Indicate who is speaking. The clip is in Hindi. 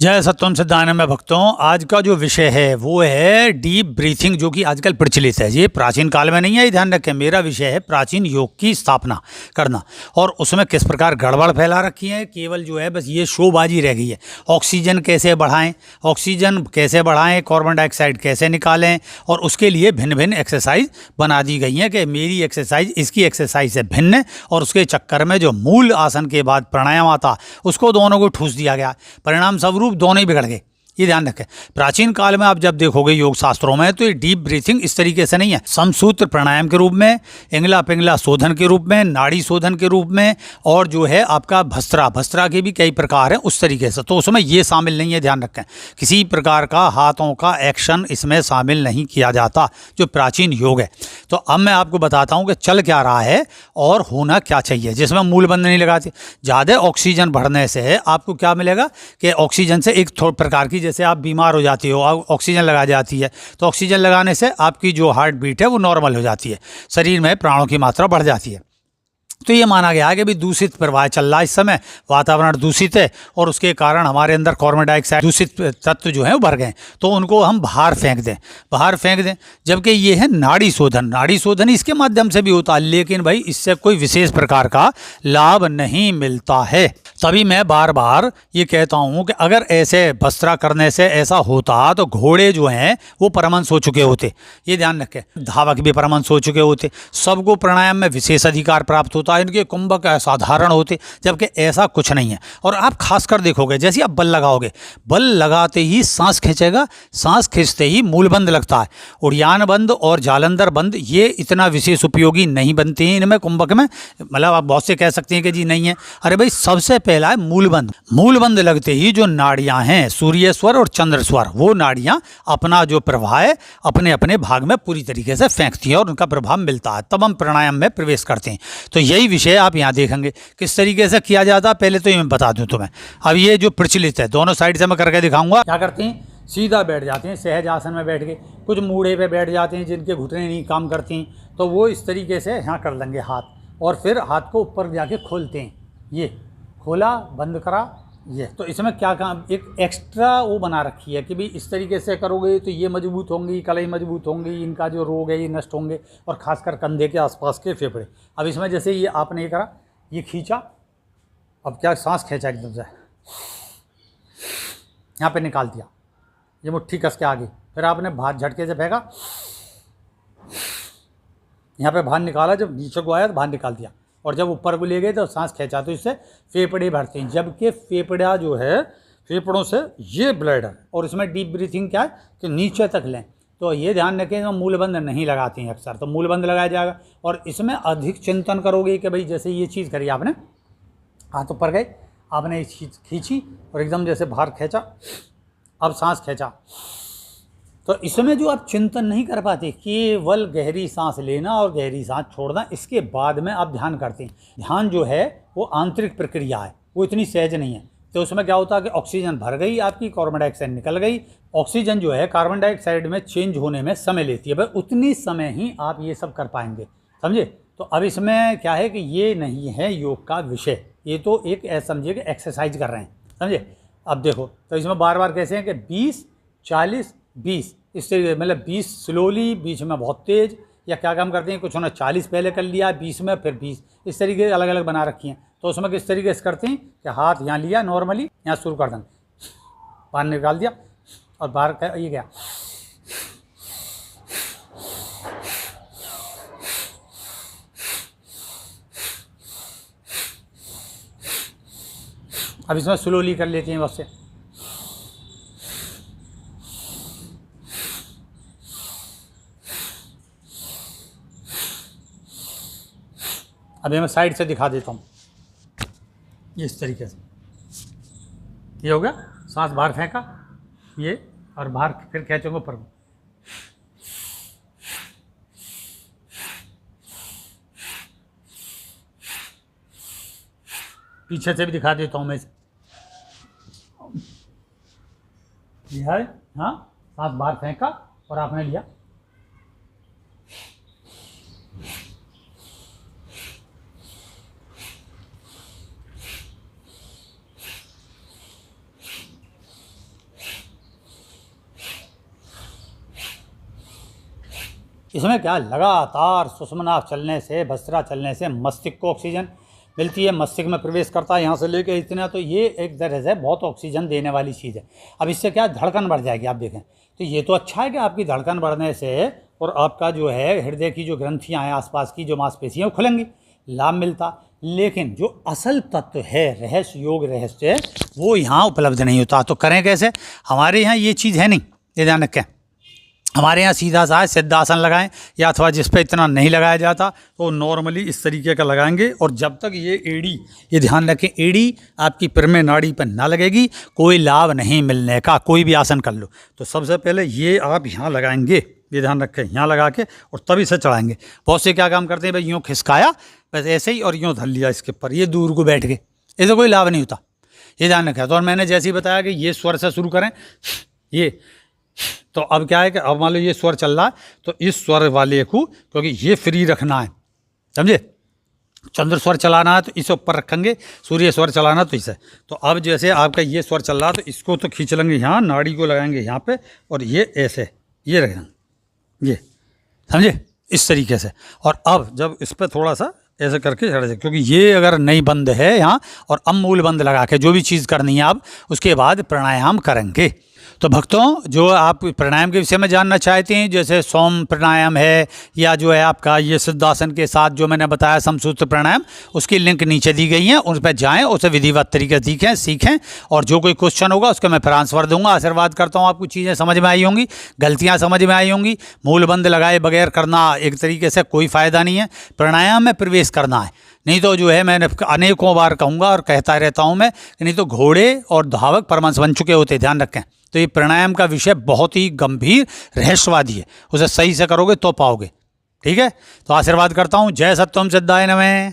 Speaker 1: जय सत्यम सिद्धानंद में भक्तों। आज का जो विषय है वो है डीप ब्रीथिंग, जो कि आजकल प्रचलित है। ये प्राचीन काल में नहीं है, ये ध्यान रखें। मेरा विषय है प्राचीन योग की स्थापना करना और उसमें किस प्रकार गड़बड़ फैला रखी है। केवल जो है बस ये शोबाजी रह गई है। ऑक्सीजन कैसे बढ़ाएं, कार्बन डाइऑक्साइड कैसे निकालें, और उसके लिए भिन्न भिन्न एक्सरसाइज बना दी गई हैं कि मेरी एक्सरसाइज इसकी एक्सरसाइज से भिन्न है। और उसके चक्कर में जो मूल आसन के बाद प्राणायाम आता, उसको दोनों को ठूस दिया गया। परिणाम स्वरूप दोनों ही बिगड़ गए। ये ध्यान रखें। प्राचीन काल में आप जब देखोगे योग शास्त्रों में, तो ये डीप ब्रीथिंग इस तरीके से नहीं है। समसूत्र प्राणायाम के रूप में, इंगला पिंगला शोधन के रूप में, नाड़ी शोधन के रूप में, और जो है आपका भस्त्रा के भी कई प्रकार हैं उस तरीके से। तो उसमें ये शामिल नहीं है, ध्यान रखें। किसी प्रकार का हाथों का एक्शन इसमें शामिल नहीं किया जाता, जो प्राचीन योग है। तो अब मैं आपको बताता हूँ कि चल क्या रहा है और होना क्या चाहिए, जिसमें मूलबंध नहीं लगाते। ज़्यादा ऑक्सीजन बढ़ने से आपको क्या मिलेगा कि ऑक्सीजन से एक प्रकार की, जैसे आप बीमार हो जाती हो, ऑक्सीजन लगा जाती है, तो ऑक्सीजन लगाने से आपकी जो हार्ट बीट है वो नॉर्मल हो जाती है, शरीर में प्राणों की मात्रा बढ़ जाती है। तो ये माना गया है कि भी दूषित प्रवाह चल रहा है इस समय, वातावरण दूषित है और उसके कारण हमारे अंदर कार्बन डाइऑक्साइड दूषित तत्व जो हैं वो भर गए, तो उनको हम बाहर फेंक दें। जबकि ये है नाड़ी शोधन इसके माध्यम से भी होता है, लेकिन भाई इससे कोई विशेष प्रकार का लाभ नहीं मिलता है। तभी मैं बार बार ये कहता हूँ कि अगर ऐसे भस्त्रा करने से ऐसा होता तो घोड़े जो हैं वो परमहंस हो चुके होते। ये ध्यान रखें, धावक भी परमहंस हो चुके होते, सबको प्राणायाम में विशेष अधिकार प्राप्त होता, इनके कुंभक असाधारण होते। जबकि ऐसा कुछ नहीं है। और आप खासकर देखोगे, जैसे आप बल लगाओगे, बल लगाते ही सांस खींचेगा, सांस खींचते ही मूलबंध लगता है। उड़ियान बंद और जालंधर बंद ये इतना विशेष उपयोगी नहीं बनते हैं इनमें, कुंभक में। मतलब आप बहुत से कह सकते हैं कि जी नहीं है। अरे भाई, सबसे पहला है मूलबंध लगते ही जो नाड़ियां हैं, सूर्य स्वर और चंद्र स्वर, वो नाड़ियां अपना जो प्रवाह है अपने अपने भाग में पूरी तरीके से फेंकती हैं और उनका प्रभाव मिलता है, तब हम प्राणायाम में प्रवेश करते हैं। तो यही विषय आप यहाँ देखेंगे किस तरीके से किया जाता है। पहले तो ये मैं बता दूं तुम्हें। अब ये जो प्रचलित है, दोनों साइड से मैं करके दिखाऊंगा। क्या करते हैं, सीधा बैठ जाते हैं, सहज आसन में बैठ के। कुछ मूढ़े पे बैठ जाते हैं जिनके घुटने नहीं काम करती, तो वो इस तरीके से यहाँ कर लेंगे हाथ, और फिर हाथ को ऊपर जाके खोलते हैं। ये खोला, बंद करा, ये। तो इसमें क्या काम, एक एक्स्ट्रा वो बना रखी है कि भाई इस तरीके से करोगे तो ये मजबूत होंगी, कलाई मजबूत होंगी, इनका जो रोग है ये नष्ट होंगे, और खासकर कंधे के आसपास के फेफड़े। अब इसमें जैसे ये आपने ये करा, ये खींचा, अब क्या सांस खींचा एकदम से, यहाँ पे निकाल दिया, ये मुट्ठी कस के आगे, फिर आपने बाहर झटके से फेंका, यहाँ पे बाहर निकाला, जब नीचे को आया तो बाहर निकाल दिया, और जब ऊपर को ले गए तो सांस खींचा, तो इससे फेफड़े भरते हैं। जबकि फेफड़ा जो है, फेफड़ों से ये ब्लड, और इसमें डीप ब्रीथिंग क्या है कि नीचे तक लें। तो ये ध्यान रखें, मूलबंध नहीं लगाते हैं अक्सर, तो मूलबंध लगाया जाएगा। और इसमें अधिक चिंतन करोगे कि भाई जैसे ये चीज़ करी आपने, हाथ ऊपर गए, आपने ये चीज़ खींची और एकदम जैसे बाहर खींचा, अब सांस खींचा, तो इसमें जो आप चिंतन नहीं कर पाते, केवल गहरी सांस लेना और गहरी सांस छोड़ना, इसके बाद में आप ध्यान करते हैं। ध्यान जो है वो आंतरिक प्रक्रिया है, वो इतनी सहज नहीं है। तो उसमें क्या होता है कि ऑक्सीजन भर गई आपकी, कार्बन डाइऑक्साइड निकल गई। ऑक्सीजन जो है कार्बन डाइऑक्साइड में चेंज होने में समय लेती है, भाई उतनी समय ही आप ये सब कर पाएंगे, समझे। तो अब इसमें क्या है कि ये नहीं है योग का विषय, ये तो एक समझिए कि एक्सरसाइज कर रहे हैं, समझे। अब देखो, तो इसमें बार बार कैसे हैं कि 20 40 20, इस तरीके, मतलब 20 स्लोली, बीच में बहुत तेज़, या क्या काम करते हैं, कुछ उन्होंने 40 पहले कर लिया, 20 में, फिर 20, इस तरीके से अलग अलग बना रखी हैं। तो उसमें किस तरीके से करते हैं कि हाथ यहाँ लिया नॉर्मली, यहाँ शुरू कर देंगे, बाहर निकाल दिया और बाहर ये गया, अब इसमें स्लोली कर लेते हैं बस से। अभी मैं साइड से दिखा देता हूँ, इस तरीके से ये हो गया, सांस बाहर फेंका, ये, और बाहर फिर खींचोगे ऊपर। पीछे से भी दिखा देता हूँ मैं, लिया है, हाँ, सांस बाहर फेंका और आपने लिया, इसमें क्या लगातार सुषुम्ना चलने से, भस्त्रा चलने से मस्तिष्क को ऑक्सीजन मिलती है, मस्तिष्क में प्रवेश करता है यहाँ से लेके इतना, तो ये एक तरह से बहुत ऑक्सीजन देने वाली चीज़ है। अब इससे क्या धड़कन बढ़ जाएगी, आप देखें तो ये तो अच्छा है कि आपकी धड़कन बढ़ने से और आपका जो है हृदय की जो ग्रंथियाँ हैं, आसपास की जो मांसपेशियाँ वो खुलेंगी, लाभ मिलता। लेकिन जो असल तत्व है, रहस्य, योग रहस्य, वो यहाँ उपलब्ध नहीं होता। तो करें कैसे? हमारे यहाँ ये चीज़ है नहीं, ये ध्यान रखें। हमारे यहाँ सीधा सा है, सिद्धासन लगाएं, या अथवा जिस पे इतना नहीं लगाया जाता तो नॉर्मली इस तरीके का लगाएंगे। और जब तक ये एड़ी, ये ध्यान रखें, एड़ी आपकी पिरमे नाड़ी पर ना लगेगी, कोई लाभ नहीं मिलने का। कोई भी आसन कर लो तो सबसे पहले ये आप यहाँ लगाएंगे, ये ध्यान रखें, यहाँ लगा के और तभी से चढ़ाएंगे। बहुत से क्या काम करते हैं भाई, यूँ खिसकाया बस ऐसे ही और यूँ धर लिया इसके ऊपर, ये दूर को बैठ गए, इससे कोई लाभ नहीं होता, ये ध्यान रखें। तो और मैंने जैसे ही बताया कि ये स्वर से शुरू करें, ये तो अब क्या है कि अब मान लो ये स्वर चल रहा है तो इस स्वर वाले को, क्योंकि ये फ्री रखना है, समझे, चंद्र स्वर चलाना है तो इसे ऊपर रखेंगे, सूर्य स्वर चलाना तो इसे। तो अब जैसे आपका ये स्वर चल रहा है तो इसको तो खींच लेंगे यहाँ, नाड़ी को लगाएंगे यहाँ पे और ये ऐसे ये रखेंगे, ये समझे, इस तरीके से। और अब जब इस पर थोड़ा सा ऐसे करके चढ़ जाए, क्योंकि ये अगर नहीं बंद है यहाँ, और अब मूल बंद लगा के जो भी चीज़ करनी है आप उसके बाद प्राणायाम करेंगे। तो भक्तों, जो आप प्राणायाम के विषय में जानना चाहते हैं, जैसे सोम प्राणायाम है या जो है आपका ये सिद्धासन के साथ जो मैंने बताया समसूत्र प्राणायाम, उसकी लिंक नीचे दी गई है, उस पर जाएं, उसे विधिवत तरीके से सीखें। और जो कोई क्वेश्चन होगा उसका मैं फिर आंसर दूंगा। आशीर्वाद करता हूँ आपको चीज़ें समझ में आई होंगी, गलतियाँ समझ में आई होंगी। मूल बंद लगाए बगैर करना एक तरीके से कोई फ़ायदा नहीं है, प्राणायाम में प्रवेश करना है। नहीं तो जो है, मैंने अनेकों बार कहूँगा और कहता रहता हूँ मैं, नहीं तो घोड़े और धावक परमहंस बन चुके होते, ध्यान रखें। तो ये प्राणायाम का विषय बहुत ही गंभीर रहस्यवादी है, उसे सही से करोगे तो पाओगे। ठीक है, तो आशीर्वाद करता हूँ। जय सत्यम सिद्धाय नमः।